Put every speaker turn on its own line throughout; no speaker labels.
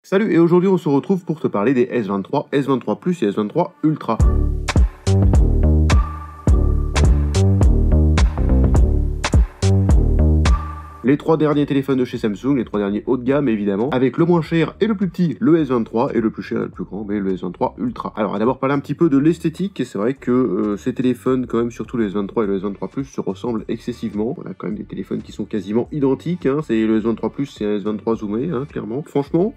Salut, et aujourd'hui on se retrouve pour te parler des S23, S23 Plus et S23 Ultra. Les trois derniers téléphones de chez Samsung, les trois derniers haut de gamme évidemment, avec le moins cher et le plus petit, le S23, et le plus cher et le plus grand, mais le S23 Ultra. Alors on va d'abord parler un petit peu de l'esthétique, et c'est vrai que ces téléphones, quand même, surtout le S23 et le S23 Plus, se ressemblent excessivement. On a quand même des téléphones qui sont quasiment identiques, hein. C'est le S23 Plus, c'est un S23 zoomé, hein, clairement. Franchement,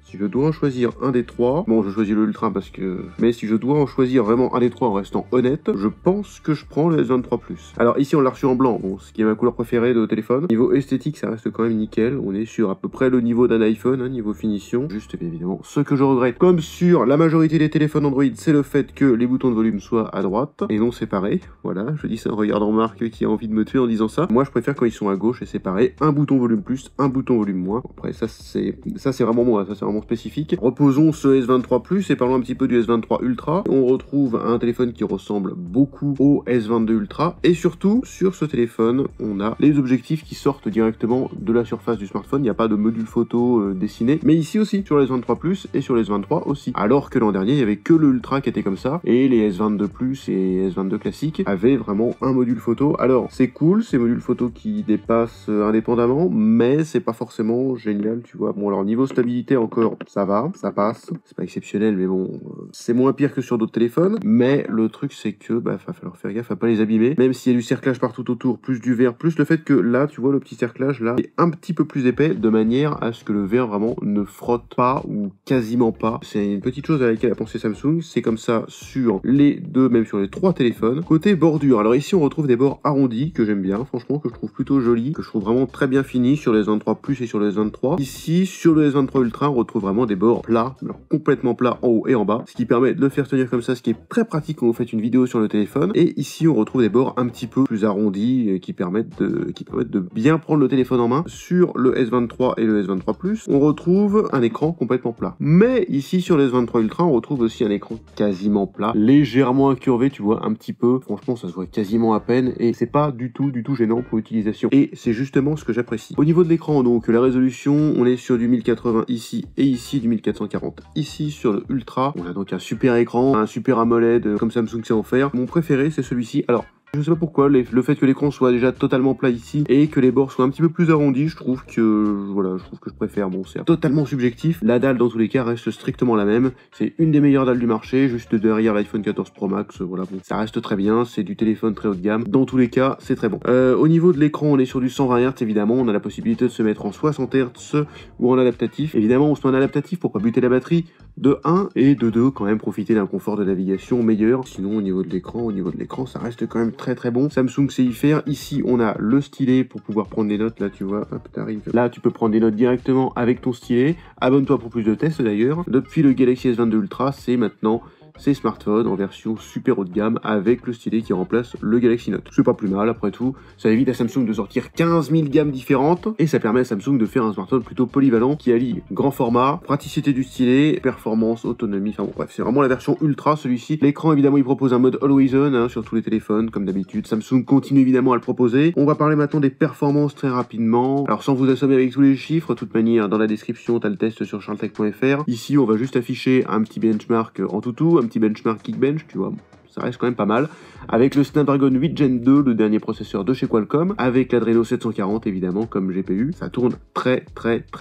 si je dois en choisir un des trois, bon je choisis le Ultra parce que... Mais si je dois en choisir vraiment un des trois en restant honnête, je pense que je prends le S23 Plus. Alors ici on l'a reçu en blanc, bon, ce qui est ma couleur préférée de téléphone. Niveau esthétique ça reste quand même nickel, on est sur à peu près le niveau d'un iPhone, hein, niveau finition. Juste bien évidemment, ce que je regrette, comme sur la majorité des téléphones Android, c'est le fait que les boutons de volume soient à droite et non séparés. Voilà, je dis ça en regardant Marc qui a envie de me tuer en disant ça. Moi je préfère quand ils sont à gauche et séparés, un bouton volume plus, un bouton volume moins. Après ça c'est vraiment moi, ça c'est vraiment spécifique. Reposons ce S23 Plus et parlons un petit peu du S23 Ultra. On retrouve un téléphone qui ressemble beaucoup au S22 Ultra et surtout sur ce téléphone on a les objectifs qui sortent directement de la surface du smartphone. Il n'y a pas de module photo dessiné, mais ici aussi sur le S23 Plus et sur le S23 aussi. Alors que l'an dernier il y avait que le Ultra qui était comme ça et les S22 Plus et S22 classiques avaient vraiment un module photo. Alors c'est cool ces modules photo qui dépassent indépendamment, mais c'est pas forcément génial, tu vois. Bon alors niveau stabilité encore ça va, ça passe, c'est pas exceptionnel mais bon, c'est moins pire que sur d'autres téléphones, mais le truc c'est que va falloir faire gaffe à pas les abîmer, même s'il y a du cerclage partout autour, plus du verre, plus le fait que là tu vois le petit cerclage là est un petit peu plus épais de manière à ce que le verre vraiment ne frotte pas ou quasiment pas. C'est une petite chose à laquelle a pensé Samsung, c'est comme ça sur les deux, même sur les trois téléphones. Côté bordure, alors ici on retrouve des bords arrondis que j'aime bien, franchement, que je trouve plutôt jolis, que je trouve vraiment très bien finis sur les S23 Plus et sur les S23. Ici sur le S23 Ultra on retrouve vraiment des bords plats, alors complètement plats en haut et en bas, ce qui permet de le faire tenir comme ça, ce qui est très pratique quand vous faites une vidéo sur le téléphone. Et ici on retrouve des bords un petit peu plus arrondis qui permettent de bien prendre le téléphone en main. Sur le S23 et le S23 Plus, on retrouve un écran complètement plat. Mais ici sur le S23 Ultra, on retrouve aussi un écran quasiment plat, légèrement incurvé, tu vois, un petit peu. Franchement, ça se voit quasiment à peine et c'est pas du tout gênant pour l'utilisation. Et c'est justement ce que j'apprécie. Au niveau de l'écran, donc la résolution, on est sur du 1080 ici et ici du 1440. Ici sur le Ultra, on a donc un super écran, un super AMOLED comme Samsung sait en faire. Mon préféré c'est celui-ci. Alors je sais pas pourquoi, le fait que l'écran soit déjà totalement plat ici et que les bords soient un petit peu plus arrondis, je trouve que je préfère. Bon, c'est totalement subjectif. La dalle dans tous les cas reste strictement la même. C'est une des meilleures dalles du marché, juste derrière l'iPhone 14 Pro Max. Voilà, bon, ça reste très bien. C'est du téléphone très haut de gamme. Dans tous les cas, c'est très bon. Au niveau de l'écran, on est sur du 120 Hz évidemment. On a la possibilité de se mettre en 60 Hz ou en adaptatif. Évidemment, on se met en adaptatif pour pas buter la batterie de 1 et de 2, quand même profiter d'un confort de navigation meilleur. Sinon, au niveau de l'écran, ça reste quand même très bon. Samsung sait y faire. Ici on a le stylet pour pouvoir prendre des notes. Là tu vois, hop, t'arrives. Là tu peux prendre des notes directement avec ton stylet. Abonne-toi pour plus de tests d'ailleurs. Depuis le Galaxy S22 Ultra, c'est maintenant ces smartphones en version super haut de gamme avec le stylet qui remplace le Galaxy Note. C'est pas plus mal après tout, ça évite à Samsung de sortir 15 000 gammes différentes et ça permet à Samsung de faire un smartphone plutôt polyvalent qui allie grand format, praticité du stylet, performance, autonomie, enfin bon bref, c'est vraiment la version ultra celui-ci. L'écran évidemment il propose un mode Always On hein, sur tous les téléphones comme d'habitude, Samsung continue évidemment à le proposer. On va parler maintenant des performances très rapidement, alors sans vous assommer avec tous les chiffres, de toute manière dans la description t'as le test sur charletech.fr. Ici on va juste afficher un petit benchmark en toutou, un petit benchmark Geekbench, tu vois, ça reste quand même pas mal, avec le Snapdragon 8 Gen 2, le dernier processeur de chez Qualcomm, avec l'Adreno 740 évidemment comme GPU, ça tourne très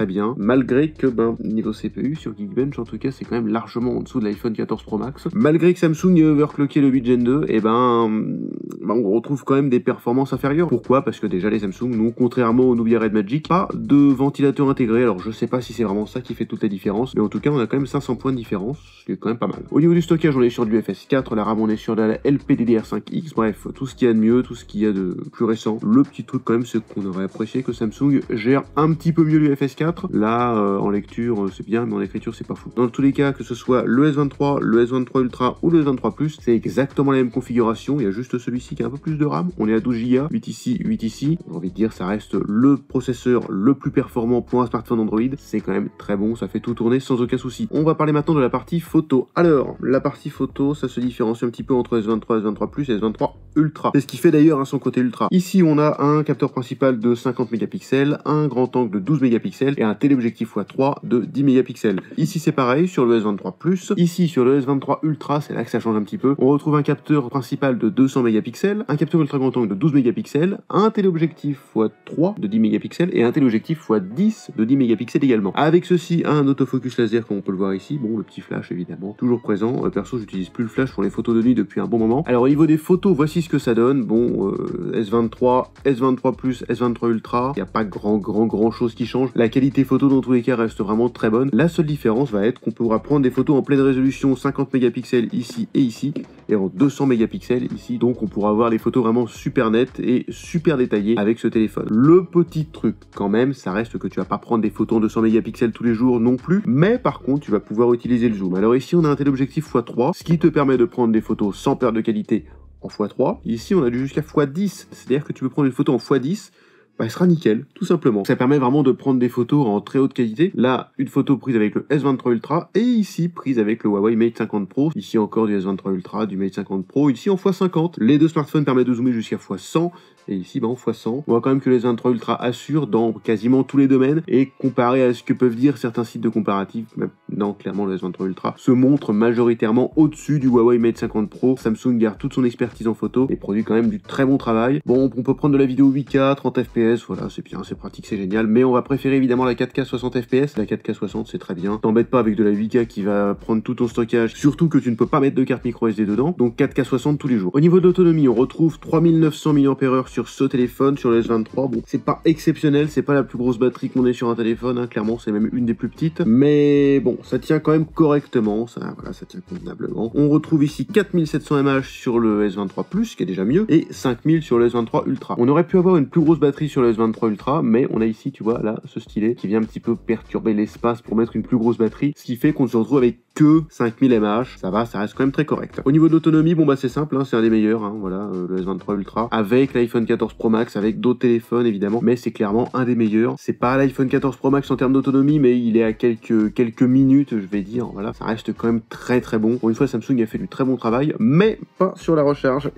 bien, malgré que niveau CPU sur Geekbench en tout cas c'est quand même largement en dessous de l'iPhone 14 Pro Max, malgré que Samsung ait overclocké le 8 Gen 2, et on retrouve quand même des performances inférieures. Pourquoi? Parce que déjà les Samsung n'ont, contrairement au Nubia Red Magic, pas de ventilateur intégré, alors je sais pas si c'est vraiment ça qui fait toute la différence, mais en tout cas on a quand même 500 points de différence, ce qui est quand même pas mal. Au niveau du stockage on est sur du FS4, la RAM on est sur de la LPDDR5X, bref, tout ce qu'il y a de mieux, tout ce qu'il y a de plus récent. Le petit truc quand même, c'est qu'on aurait apprécié que Samsung gère un petit peu mieux le FS4. Là, en lecture, c'est bien, mais en écriture, c'est pas fou. Dans tous les cas, que ce soit le S23, le S23 Ultra ou le S23 Plus, c'est exactement la même configuration. Il y a juste celui-ci qui a un peu plus de RAM. On est à 12 Go, 8 ici, 8 ici. J'ai envie de dire, ça reste le processeur le plus performant pour un smartphone Android. C'est quand même très bon, ça fait tout tourner sans aucun souci. On va parler maintenant de la partie photo. Alors, la partie photo, ça se différencie un petit peu peu entre S23, S23 Plus et S23 Ultra. C'est ce qui fait d'ailleurs son côté ultra. Ici, on a un capteur principal de 50 mégapixels, un grand angle de 12 mégapixels et un téléobjectif x3 de 10 mégapixels. Ici, c'est pareil sur le S23 Plus. Ici, sur le S23 Ultra, c'est là que ça change un petit peu. On retrouve un capteur principal de 200 mégapixels, un capteur ultra grand angle de 12 mégapixels, un téléobjectif x3 de 10 mégapixels et un téléobjectif x10 de 10 mégapixels également. Avec ceci, un autofocus laser comme on peut le voir ici. Bon, le petit flash évidemment, toujours présent. Perso, j'utilise plus le flash pour les photos de nuit depuis un bon moment. Alors au niveau des photos, voici ce que ça donne. Bon, S23, S23 Plus, S23 Ultra, il n'y a pas grand chose qui change. La qualité photo dans tous les cas reste vraiment très bonne. La seule différence va être qu'on pourra prendre des photos en pleine résolution 50 mégapixels ici et ici, et en 200 mégapixels ici. Donc on pourra avoir des photos vraiment super nettes et super détaillées avec ce téléphone. Le petit truc quand même, ça reste que tu vas pas prendre des photos en 200 mégapixels tous les jours non plus, mais par contre tu vas pouvoir utiliser le zoom. Alors ici on a un téléobjectif x3, ce qui te permet de prendre des photos sans perte de qualité en x3. Ici, on a jusqu'à x10, c'est-à-dire que tu peux prendre une photo en x10, bah, elle sera nickel, tout simplement. Ça permet vraiment de prendre des photos en très haute qualité. Là, une photo prise avec le S23 Ultra, et ici, prise avec le Huawei Mate 50 Pro. Ici encore du S23 Ultra, du Mate 50 Pro, ici en x50. Les deux smartphones permettent de zoomer jusqu'à x100, et ici, en x100. On voit quand même que les S23 Ultra assurent dans quasiment tous les domaines, et comparé à ce que peuvent dire certains sites de comparatifs, maintenant, clairement, le S23 Ultra se montre majoritairement au-dessus du Huawei Mate 50 Pro. Samsung garde toute son expertise en photo, et produit quand même du très bon travail. Bon, on peut prendre de la vidéo 8K, 30 fps, voilà, c'est bien, c'est pratique, c'est génial, mais on va préférer évidemment la 4K 60 fps. La 4K 60, c'est très bien. T'embête pas avec de la 8K qui va prendre tout ton stockage, surtout que tu ne peux pas mettre de carte micro SD dedans, donc 4K 60 tous les jours. Au niveau de l'autonomie, on retrouve 3900 mAh sur ce téléphone, sur le S23. Bon, c'est pas exceptionnel, c'est pas la plus grosse batterie qu'on ait sur un téléphone, hein, clairement, c'est même une des plus petites, mais bon, ça tient quand même correctement, ça, voilà, ça tient convenablement. On retrouve ici 4700 mAh sur le S23 Plus, qui est déjà mieux, et 5000 sur le S23 Ultra. On aurait pu avoir une plus grosse batterie sur le S23 Ultra, mais on a ici, tu vois, là, ce stylet qui vient un petit peu perturber l'espace pour mettre une plus grosse batterie, ce qui fait qu'on se retrouve avec que 5000 mAh. Ça va, ça reste quand même très correct. Au niveau de l'autonomie, bon bah c'est simple, hein, c'est un des meilleurs, hein, voilà, le S23 Ultra, avec l'iPhone 14 Pro Max, avec d'autres téléphones évidemment, mais c'est clairement un des meilleurs. C'est pas l'iPhone 14 Pro Max en termes d'autonomie, mais il est à quelques minutes, je vais dire, voilà, ça reste quand même très bon. Pour une fois, Samsung a fait du très bon travail, mais pas sur la recharge.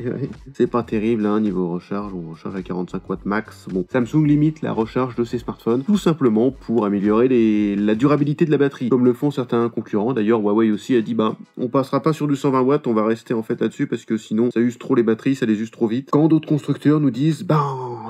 C'est pas terrible, hein, niveau recharge, on recharge à 45 watts max. Bon, Samsung limite la recharge de ses smartphones, tout simplement pour améliorer la durabilité de la batterie, comme le font certains concurrents. D'ailleurs, Huawei aussi a dit, bah, on passera pas sur du 120 watts, on va rester en fait là-dessus, parce que sinon, ça use trop les batteries, ça les use trop vite. Quand d'autres constructeurs nous disent, bah,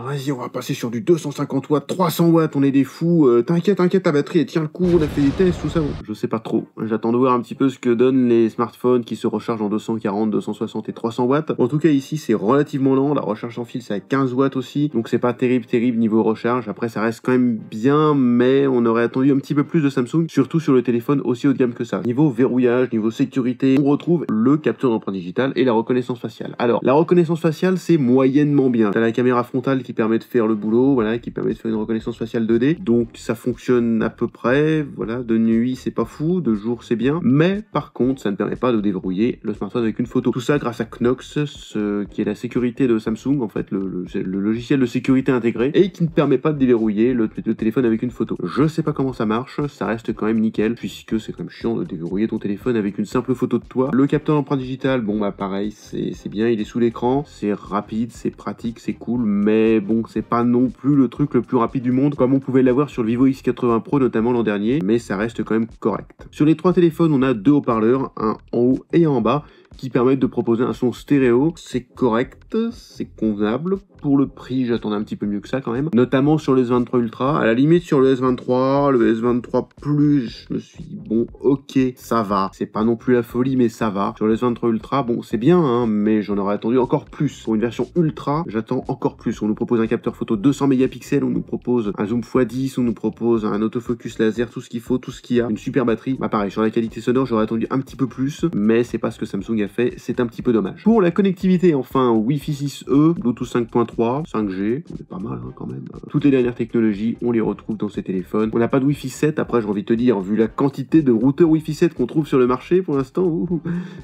vas-y, on va passer sur du 250 watts, 300 watts, on est des fous, t'inquiète, ta batterie, elle tient le coup, on a fait des tests, tout ça. Bon, je sais pas trop. J'attends de voir un petit peu ce que donnent les smartphones qui se rechargent en 240, 260 et 300 watts. En tout cas, ici, c'est relativement lent. La recharge sans fil, c'est à 15 watts aussi, donc c'est pas terrible niveau recharge. Après, ça reste quand même bien, mais on aurait attendu un petit peu plus de Samsung, surtout sur le téléphone aussi haut de gamme que ça. Niveau verrouillage, niveau sécurité, on retrouve le capteur d'empreinte digitale et la reconnaissance faciale. Alors, la reconnaissance faciale, c'est moyennement bien. T'as la caméra frontale qui permet de faire le boulot, voilà, qui permet de faire une reconnaissance faciale 2D, donc ça fonctionne à peu près, voilà, de nuit c'est pas fou, de jour c'est bien, mais par contre, ça ne permet pas de déverrouiller le smartphone avec une photo. Tout ça grâce à Knox, qui est la sécurité de Samsung, en fait, le logiciel de sécurité intégré, et qui ne permet pas de déverrouiller le téléphone avec une photo. Je sais pas comment ça marche, ça reste quand même nickel, puisque c'est quand même chiant de déverrouiller ton téléphone avec une simple photo de toi. Le capteur d'empreinte digitale, bon bah pareil, c'est bien, il est sous l'écran, c'est rapide, c'est pratique, c'est cool, mais bon, c'est pas non plus le truc le plus rapide du monde, comme on pouvait l'avoir sur le Vivo X80 Pro notamment l'an dernier, mais ça reste quand même correct. Sur les trois téléphones, on a deux haut-parleurs, un en haut et un en bas, qui permettent de proposer un son stéréo. C'est correct, c'est convenable. Pour le prix, j'attendais un petit peu mieux que ça quand même. Notamment sur le S23 Ultra. À la limite, sur le S23, le S23 Plus, je me suis dit, bon, ok, ça va. C'est pas non plus la folie, mais ça va. Sur le S23 Ultra, bon, c'est bien, hein, mais j'en aurais attendu encore plus. Pour une version Ultra, j'attends encore plus. On nous propose un capteur photo 200 mégapixels, on nous propose un zoom x10, on nous propose un autofocus laser, tout ce qu'il faut, tout ce qu'il y a. Une super batterie. Bah pareil, sur la qualité sonore, j'aurais attendu un petit peu plus, mais c'est pas ce que Samsung a fait, c'est un petit peu dommage. Pour la connectivité, enfin, Wi-Fi 6E, Bluetooth 5.3, 5G, on est pas mal hein, quand même. Toutes les dernières technologies, on les retrouve dans ces téléphones. On n'a pas de Wi-Fi 7, après j'ai envie de te dire, vu la quantité de routeurs Wi-Fi 7 qu'on trouve sur le marché pour l'instant,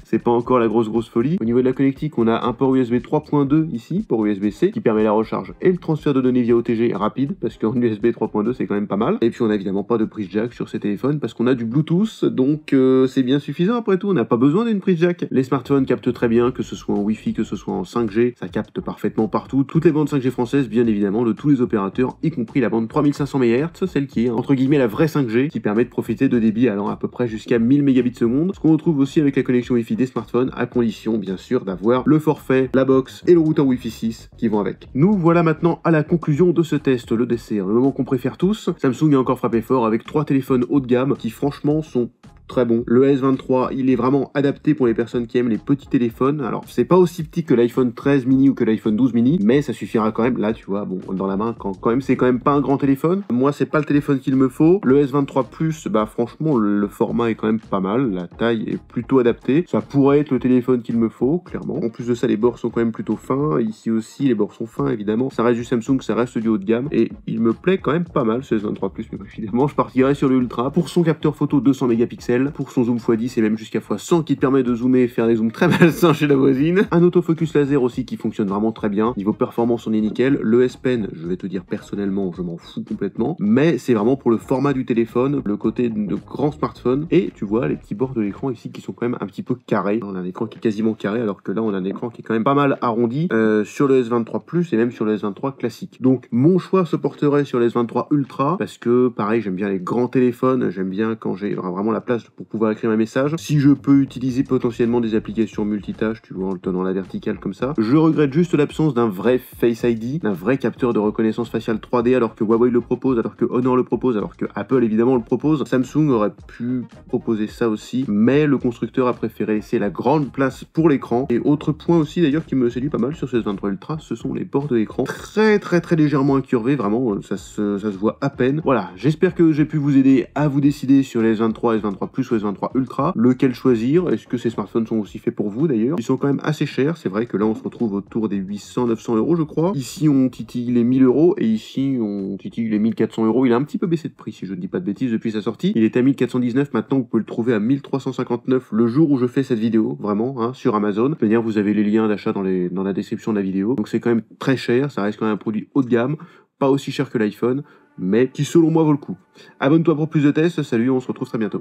c'est pas encore la grosse folie. Au niveau de la connectique, on a un port USB 3.2 ici, port USB-C, qui permet la recharge et le transfert de données via OTG rapide, parce qu'en USB 3.2 c'est quand même pas mal. Et puis on a évidemment pas de prise jack sur ces téléphones, parce qu'on a du Bluetooth, donc c'est bien suffisant après tout, on n'a pas besoin d'une prise jack. Les smartphones captent très bien, que ce soit en Wi-Fi, que ce soit en 5G, ça capte parfaitement partout. Toutes les bandes 5G françaises, bien évidemment, de tous les opérateurs, y compris la bande 3500 MHz, celle qui est entre guillemets la vraie 5G, qui permet de profiter de débits allant à peu près jusqu'à 1000 Mbps, ce qu'on retrouve aussi avec la connexion Wi-Fi des smartphones, à condition bien sûr d'avoir le forfait, la box et le routeur Wi-Fi 6 qui vont avec. Nous voilà maintenant à la conclusion de ce test, le dessert, le moment qu'on préfère tous. Samsung a encore frappé fort avec 3 téléphones haut de gamme qui franchement sont très bon. Le S23, il est vraiment adapté pour les personnes qui aiment les petits téléphones. Alors, c'est pas aussi petit que l'iPhone 13 mini ou que l'iPhone 12 mini, mais ça suffira quand même. Là, tu vois, bon, dans la main, quand même, c'est quand même pas un grand téléphone. Moi, c'est pas le téléphone qu'il me faut. Le S23 Plus, bah, franchement, le format est quand même pas mal. La taille est plutôt adaptée. Ça pourrait être le téléphone qu'il me faut, clairement. En plus de ça, les bords sont quand même plutôt fins. Ici aussi, les bords sont fins, évidemment. Ça reste du Samsung, ça reste du haut de gamme. Et il me plaît quand même pas mal, ce S23 Plus. Mais évidemment, je partirai sur le Ultra pour son capteur photo 200 mégapixels, pour son zoom x10 et même jusqu'à x100 qui te permet de zoomer et faire des zooms très malsains chez la voisine. Un autofocus laser aussi qui fonctionne vraiment très bien. Niveau performance, on est nickel. Le S Pen, je vais te dire personnellement, je m'en fous complètement. Mais c'est vraiment pour le format du téléphone, le côté de grand smartphone. Et tu vois les petits bords de l'écran ici qui sont quand même un petit peu carrés. On a un écran qui est quasiment carré alors que là on a un écran qui est quand même pas mal arrondi sur le S23 Plus et même sur le S23 classique. Donc mon choix se porterait sur le S23 Ultra parce que pareil j'aime bien les grands téléphones, j'aime bien quand j'ai vraiment la place pour pouvoir écrire un message. Si je peux utiliser potentiellement des applications multitâches, tu vois, en le tenant à la verticale comme ça. Je regrette juste l'absence d'un vrai Face ID, d'un vrai capteur de reconnaissance faciale 3D, alors que Huawei le propose, alors que Honor le propose, alors que Apple évidemment le propose. Samsung aurait pu proposer ça aussi, mais le constructeur a préféré laisser la grande place pour l'écran. Et autre point aussi d'ailleurs qui me séduit pas mal sur ce S23 Ultra, ce sont les bords de l'écran. Très légèrement incurvés, vraiment, ça se voit à peine. Voilà, j'espère que j'ai pu vous aider à vous décider sur les S23, S23 Plus ou S23 Ultra, lequel choisir. Est-ce que ces smartphones sont aussi faits pour vous d'ailleurs? Ils sont quand même assez chers, c'est vrai que là on se retrouve autour des 800-900 € je crois. Ici on titille les 1000 € et ici on titille les 1400 €. Il a un petit peu baissé de prix si je ne dis pas de bêtises depuis sa sortie. Il était à 1419, maintenant vous pouvez le trouver à 1359 le jour où je fais cette vidéo, vraiment, hein, sur Amazon. De toute manière vous avez les liens d'achat dans la description de la vidéo. Donc c'est quand même très cher, ça reste quand même un produit haut de gamme, pas aussi cher que l'iPhone, mais qui selon moi vaut le coup. Abonne-toi pour plus de tests, salut, on se retrouve très bientôt.